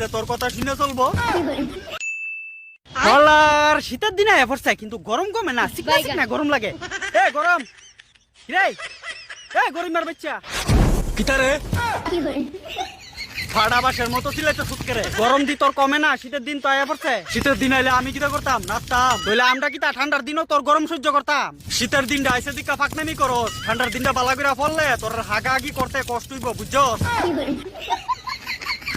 যে তোর কথা শুনে চলবো। বলার শীতের দিনে পড়ছে কিন্তু গরম কমে না, না গরম লাগে। এ গরম রে, এ গরিমার বাচ্চা কিতারে ফাড়া বাসের মতো চিলাইতে সুতকে রে। গরম দি তোর কমে না, শীতের দিন তো আয়া পড়ছে। শীতের দিন আইলে আমি কিটা করতাম, নাচতাম। বলে আমরা কিতা ঠান্ডার দিনও তোর গরম সহ্য করতাম। শীতের দিনটা আইসে দিকা ফাঁকনামি করস, ঠান্ডার দিনটা বালা করে পড়লে তোর হাগাহাগি করতে কষ্ট হইব, বুঝছস?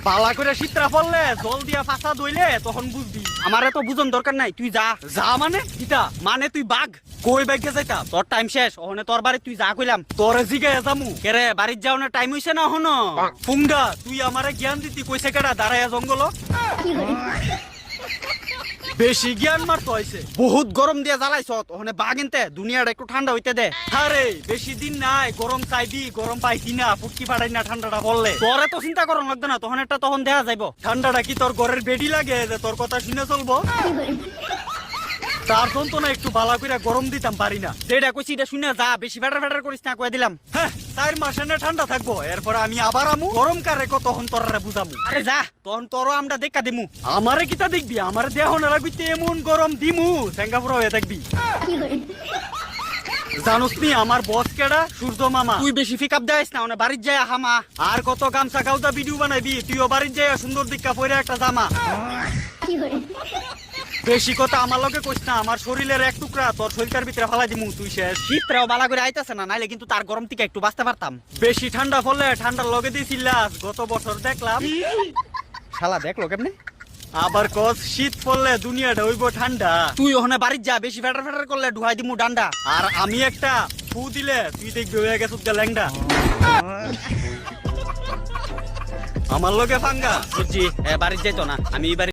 পালা করে শীতরা পড়লে জল দিয়া ফাঁসা দইলে তখন বুঝবি। আমারে তো বুঝন দরকার নাই, তুই যা। যা মানে কিটা? মানে তুই বাঘ কই বাইকে যাইতা? তোর টাইম শেষ, ওখানে তোর বাড়ি তুই যা কইলাম। তোরে জিগায় যামু কেরে, বাড়ির যাওয়ার টাইম হইছে না হনো? ফুঙ্গা তুই আমারে জ্ঞান দিতি কইছে কেডা দাঁড়ায়া জঙ্গল? বেশি জ্ঞান মারতে হইছে, বহুত গরম দিয়ে জ্বালাইছ। ওখানে বাগিনতে দুনিয়াটা একটু ঠান্ডা হইতে দে। আরে বেশি দিন নাই, গরম চাইবি, গরম পাইতি না, ফুটকি ফাটাই না ঠান্ডাটা পড়লে। তোর এত চিন্তা করন লাগবে না, তখন একটা তখন দেখা যাইব। ঠান্ডাটা কি তোর ঘরের বেডি লাগে যে তোর কথা শুনে চলবো? তার জন্য তো না একটু বালা করে গরম দিতাম পারি না। যেটা কইছি এটা শুনে যা, বেশি ফেটার ফেটার করিস না, কয়ে দিলাম। হ্যাঁ 4 মাসে না ঠান্ডা থাকবো, এরপর আমি আবার আমু। গরম কারে তখন তোরা বুঝামু। আরে যা, তখন তোরও আমরা দেখা দিমু। আমারে কিতা দেখবি, আমারে দেহ না রাখবি, এমন গরম দিমু সিঙ্গাপুর হয়ে থাকবি। জানোস নি আমার বস কেডা? সূর্য মামা। তুই বেশি পিকআপ দেয়স না, ওনে বাড়ির যায় হামা। আর কত গামছা গাউদা ভিডিও বানাইবি, তুইও বাড়ির যায় সুন্দর দিক্কা পরে একটা জামা। বেশি কথা আমার লগে কইস না, আমার শরীরের এক টুকরা তোর শরীরটার ভিতরে ফালাই দিমু, তুই শেষ। শীতটাও বালা করে আইতাছে না, নাইলে কিন্তু তার গরম থেকে একটু বাঁচতে পারতাম। বেশি ঠান্ডা পড়লে ঠান্ডার লগে দিয়েছিলাস, গত বছর দেখলাম। শালা দেখলো কেমনে? আবার কস শীত পড়লে দুনিয়াটা হইব ঠান্ডা। তুই ওখানে বাড়ির যা, বেশি ফেটার ফেটার করলে ঢুকাই দিমু ডান্ডা। আর আমি একটা ফু দিলে তুই দেখবি হয়ে গেছ ল্যাংডা। আমার লগে ফাঙ্গা বুঝছি, বাড়ির যাইতো না, আমি